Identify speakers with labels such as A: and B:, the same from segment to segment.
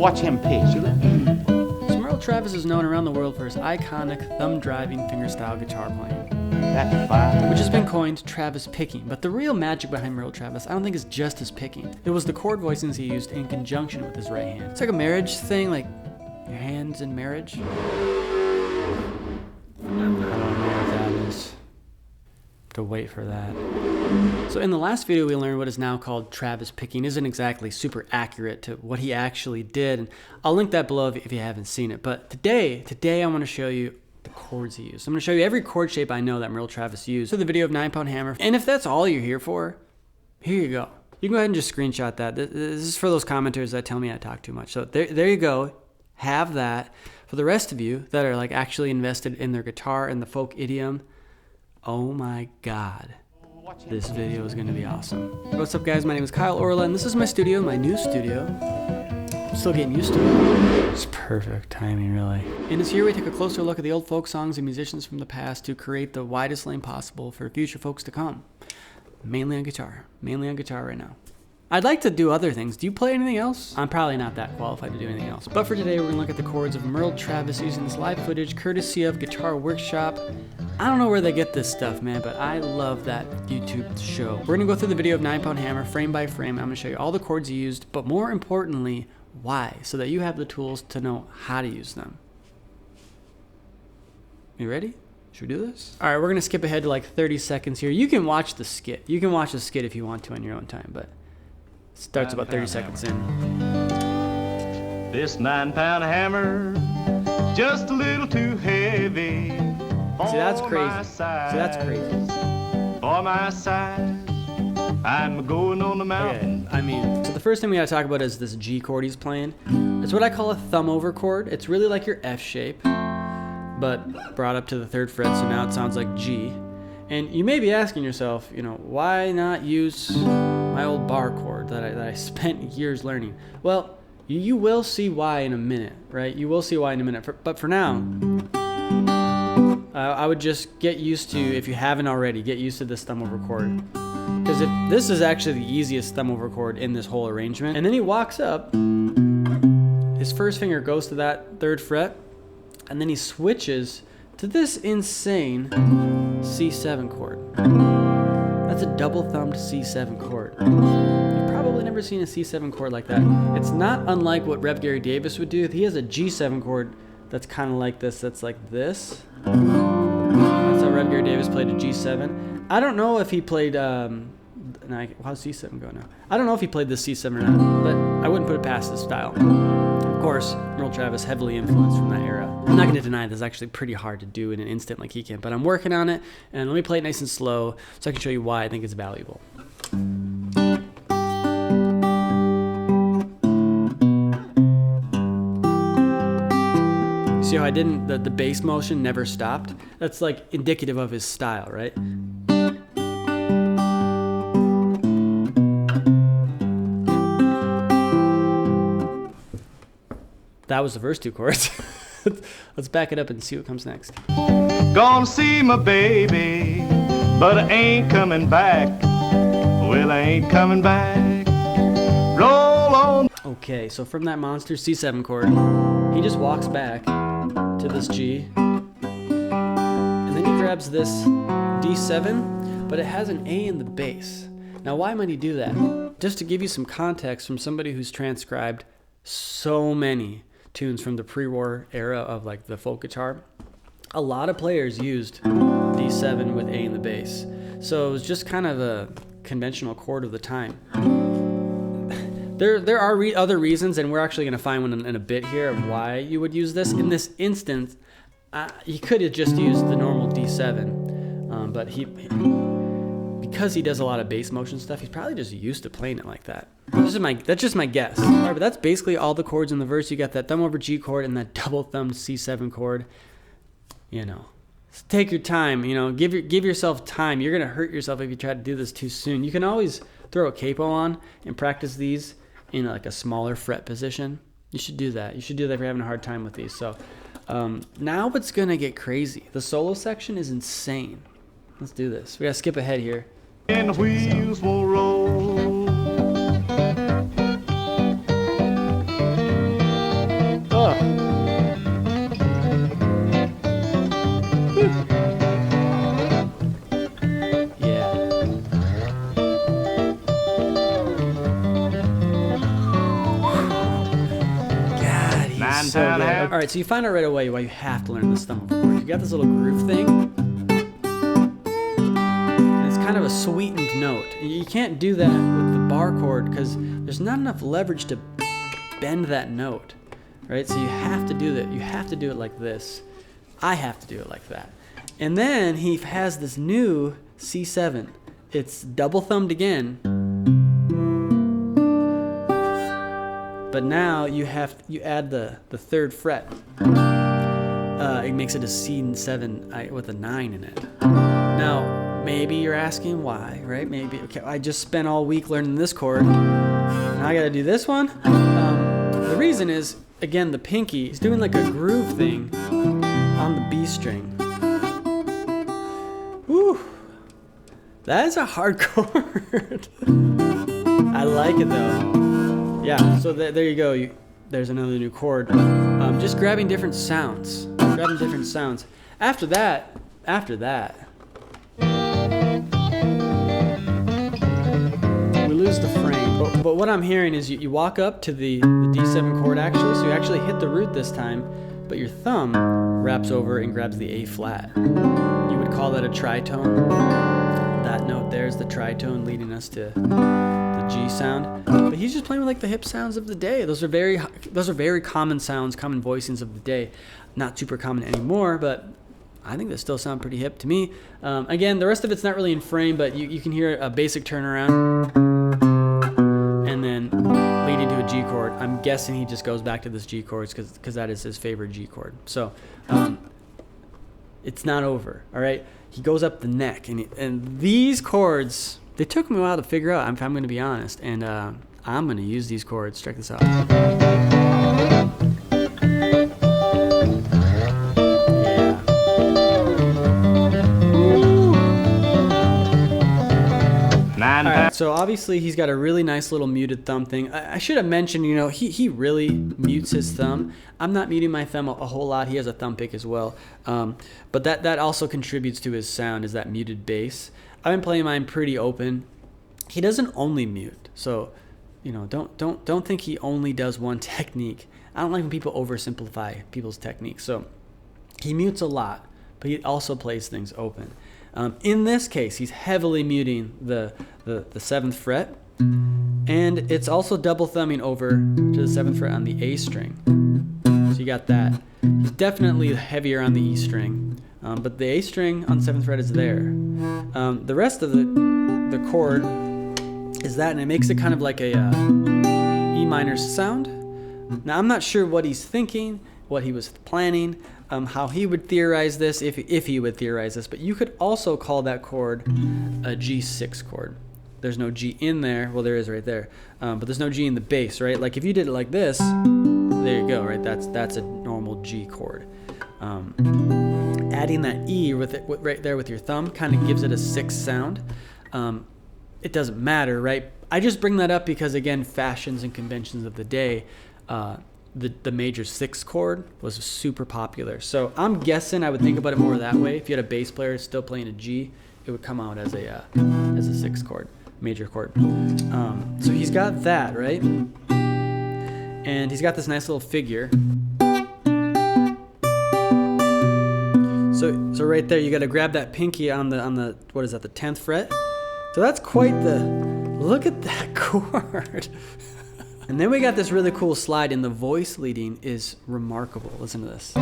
A: Watch him pitch.
B: So Merle Travis is known around the world for his iconic thumb-driving fingerstyle guitar playing,
A: That's fine.
B: which has been coined Travis picking. But the real magic behind Merle Travis, I don't think is just his picking. It was the chord voicings he used in conjunction with his right hand. It's like a marriage thing, like your hands in marriage. I don't know what that is. To wait for that. So in the last video, we learned what is now called Travis picking isn't exactly super accurate to what he actually did. And I'll link that below if you haven't seen it. But today I want to show you the chords he used. I'm going to show you every chord shape I know that Merle Travis used for the video of 9-pound hammer. And if that's all you're here for, here you go. You can go ahead and just screenshot that. This is for those commenters that tell me I talk too much. So there you go. Have that. For the rest of you that are like actually invested in their guitar and the folk idiom, oh my God, this video is going to be awesome. What's up, guys? My name is Kyle Orla, and this is my studio, my new studio. I'm still getting used to it. It's perfect timing, really. In this year, we take a closer look at the old folk songs and musicians from the past to create the widest lane possible for future folks to come. Mainly on guitar right now. I'd like to do other things. Do you play anything else? I'm probably not that qualified to do anything else. But for today, we're gonna look at the chords of Merle Travis using this live footage courtesy of Guitar Workshop. I don't know where they get this stuff, man, but I love that YouTube show. We're gonna go through the video of 9-pound hammer frame by frame. I'm gonna show you all the chords he used, but more importantly, why, so that you have the tools to know how to use them. You ready? Should we do this? All right, we're gonna skip ahead to like 30 seconds here. You can watch the skit. You can watch the skit if you want to on your own time, but it starts about 30 seconds in.
C: This 9-pound hammer, just a little too heavy.
B: See, that's crazy.
C: For my size, I'm going on the mountain.
B: Okay, I mean, so the first thing we gotta talk about is this G chord he's playing. It's what I call a thumb over chord. It's really like your F shape, but brought up to the 3rd fret, so now it sounds like G. And you may be asking yourself, you know, why not use my old bar chord that I spent years learning? Well, you will see why in a minute, right? You will see why in a minute. But for now, I would just get used to, if you haven't already, get used to this thumb over chord. Because this is actually the easiest thumb over chord in this whole arrangement. And then he walks up, his first finger goes to that 3rd fret, and then he switches to this insane C7 chord. That's a double thumbed C7 chord. You've probably never seen a C7 chord like that. It's not unlike what Rev Gary Davis would do. He has a G7 chord that's kind of like this. That's like this. That's how Rev Gary Davis played a G7. I don't know if he played, how's C7 go now? I don't know if he played this C7 or not, but I wouldn't put it past this style. Of course, Merle Travis heavily influenced from that era. I'm not going to deny this is actually pretty hard to do in an instant like he can, but I'm working on it, and let me play it nice and slow so I can show you why I think it's valuable. See how I didn't, the bass motion never stopped? That's like indicative of his style, right? That was the first 2 chords. Let's back it up and see what comes next.
C: Gonna see my baby, but I ain't coming back. Well, I ain't coming back. Roll on.
B: Okay, so from that monster C7 chord, he just walks back to this G, and then he grabs this D7, but it has an A in the bass. Now, why might he do that? Just to give you some context from somebody who's transcribed so many tunes from the pre-war era of like the folk guitar, a lot of players used D7 with A in the bass. So it was just kind of a conventional chord of the time. There are other reasons, and we're actually going to find one in a bit here of why you would use this. In this instance, he could have just used the normal D7, but because he does a lot of bass motion stuff, he's probably just used to playing it like that. That's just my guess. All right, but that's basically all the chords in the verse. You got that thumb over G chord and that double thumbed C7 chord. You know, take your time. You know, give yourself time. You're gonna hurt yourself if you try to do this too soon. You can always throw a capo on and practice these in like a smaller fret position. You should do that. You should do that if you're having a hard time with these. So now it's gonna get crazy. The solo section is insane. Let's do this. We gotta skip ahead here.
C: And the wheels will roll. Nine
B: So
C: pound
B: good.
C: half.
B: All right, so you find out right away why you have to learn this thumb over chord. You got this little groove thing, and it's kind of a sweetened note. You can't do that with the bar chord because there's not enough leverage to bend that note, right? So you have to do that. You have to do it like this. I have to do it like that. And then he has this new C7. It's double thumbed again. But now you add the third fret. It makes it a C7 with a 9 in it. Now, maybe you're asking why, right? Maybe, okay, I just spent all week learning this chord. Now I gotta do this one. The reason is, again, the pinky is doing like a groove thing on the B string. Whew. That is a hard chord. I like it though. Yeah, so there you go. There's another new chord. Just grabbing different sounds. After that, we lose the frame. But what I'm hearing is you walk up to the D7 chord actually, so you actually hit the root this time, but your thumb wraps over and grabs the A flat. You would call that a tritone. That note there is the tritone leading us to the G sound. But he's just playing with like the hip sounds of the day. Those are very common sounds, common voicings of the day. Not super common anymore, but I think they still sound pretty hip to me. Again, the rest of it's not really in frame, but you can hear a basic turnaround and then leading to a G chord. I'm guessing he just goes back to this G chords because that is his favorite G chord. So it's not over, all right? He goes up the neck, and these chords, they took me a while to figure out, if I'm going to be honest, and I'm going to use these chords. Check this out. All right, so obviously he's got a really nice little muted thumb thing. I should have mentioned, he really mutes his thumb. I'm not muting my thumb a whole lot. He has a thumb pick as well. But that also contributes to his sound, is that muted bass. I've been playing mine pretty open. He doesn't only mute. So, don't think he only does one technique. I don't like when people oversimplify people's techniques. So he mutes a lot, but he also plays things open. In this case, he's heavily muting the 7th fret, and it's also double thumbing over to the 7th fret on the A string. So you got that. He's definitely heavier on the E string, but the A string on 7th fret is there. The rest of the chord is that, and it makes it kind of like a E minor sound. Now I'm not sure what he's thinking, what he was planning, how he would theorize this, if he would theorize this, but you could also call that chord a G6 chord. There's no G in there. Well, there is right there, but there's no G in the bass, right? Like if you did it like this, there you go, right? That's a normal G chord. Adding that E right there with your thumb kind of gives it a 6 sound. It doesn't matter, right? I just bring that up because, again, fashions and conventions of the day, the major 6 chord was super popular. So I'm guessing I would think about it more that way. If you had a bass player still playing a G, it would come out as a 6 chord, major chord. So he's got that, right? And he's got this nice little figure. So right there, you got to grab that pinky on the what is that, the 10th fret? So that's quite look at that chord. And then we got this really cool slide, and the voice leading is remarkable. Listen to this.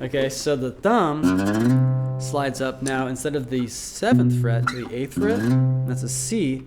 B: Okay, so the thumb slides up now instead of the 7th fret to the 8th fret. That's a C.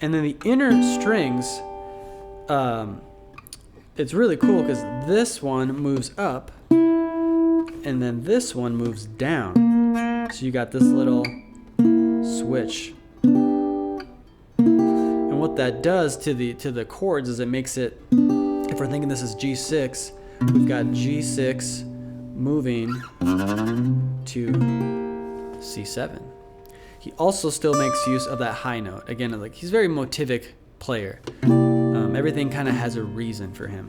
B: And then the inner strings, it's really cool because this one moves up and then this one moves down. So you got this little switch. And what that does to the chords is it makes it, if we're thinking this is G6, we've got G6 moving to C7. He also still makes use of that high note. Again, like he's a very motivic player. Everything kind of has a reason for him.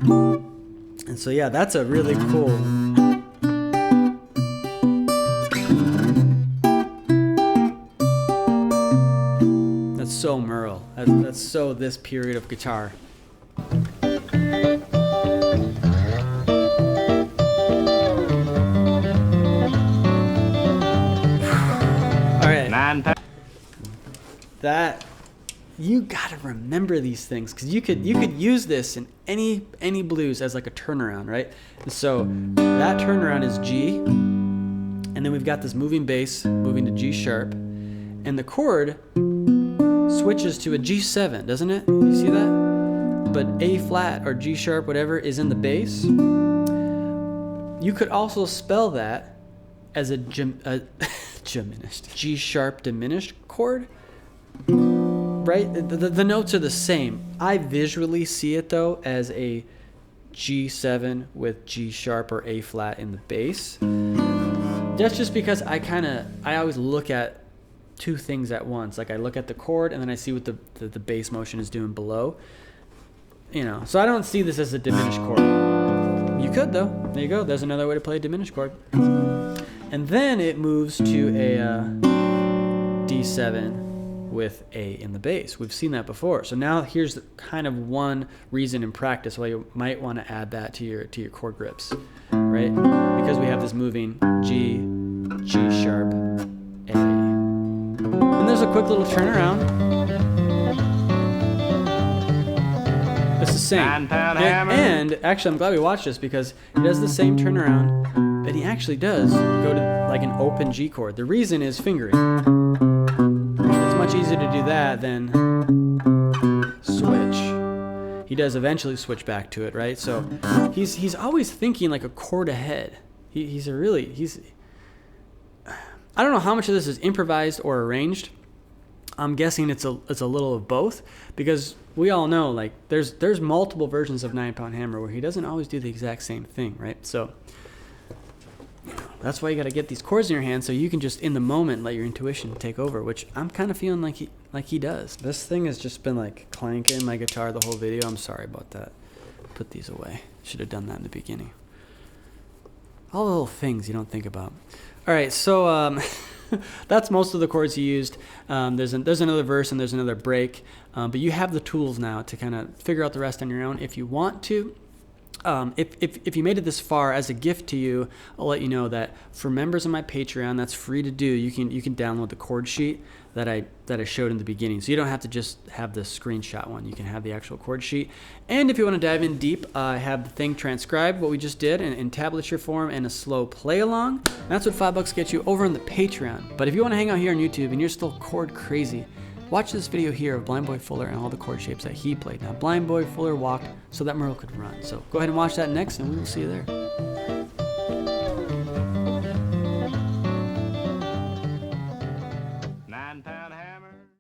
B: And so yeah, that's a really cool. That's so so Merle. That's so this period of guitar. All right. That, you gotta remember these things, because you could use this in any blues as like a turnaround, right? And so that turnaround is G, and then we've got this moving bass moving to G sharp, and the chord switches to a G7, doesn't it? You see that? But A flat or G sharp, whatever, is in the bass. You could also spell that as a diminished G sharp diminished chord. Right? The notes are the same. I visually see it though as a G7 with G sharp or A flat in the bass. That's just because I always look at two things at once. Like I look at the chord and then I see what the bass motion is doing below. You know, so I don't see this as a diminished chord. You could though. There you go. There's another way to play a diminished chord. And then it moves to a D7 with A in the bass. We've seen that before. So now here's kind of one reason in practice why you might want to add that to your chord grips, right? Because we have this moving G, G sharp, A. And there's a quick little turnaround. It's the same. And actually, I'm glad we watched this because he does the same turnaround, but he actually does go to like an open G chord. The reason is fingering. It's much easier to do that than switch. He does eventually switch back to it, right? So he's always thinking like a chord ahead. He's I don't know how much of this is improvised or arranged. I'm guessing it's a little of both, because we all know like there's multiple versions of 9-Pound Hammer where he doesn't always do the exact same thing, right? So that's why you got to get these chords in your hand so you can just in the moment let your intuition take over, which I'm kind of feeling like he does. This thing has just been like clanking my guitar the whole video. I'm sorry about that. Put these away. Should have done that in the beginning. All the little things you don't think about. All right, so that's most of the chords he used. There's another verse and there's another break, but you have the tools now to kind of figure out the rest on your own if you want to. If you made it this far, as a gift to you, I'll let you know that for members of my Patreon, that's free to do. You can download the chord sheet that I showed in the beginning. So you don't have to just have the screenshot one. You can have the actual chord sheet. And if you want to dive in deep, I have the thing transcribed, what we just did, in tablature form and a slow play along. That's what $5 gets you over on the Patreon. But if you want to hang out here on YouTube and you're still chord crazy, watch this video here of Blind Boy Fuller and all the chord shapes that he played. Now, Blind Boy Fuller walked so that Merle could run. So go ahead and watch that next, and we will see you there.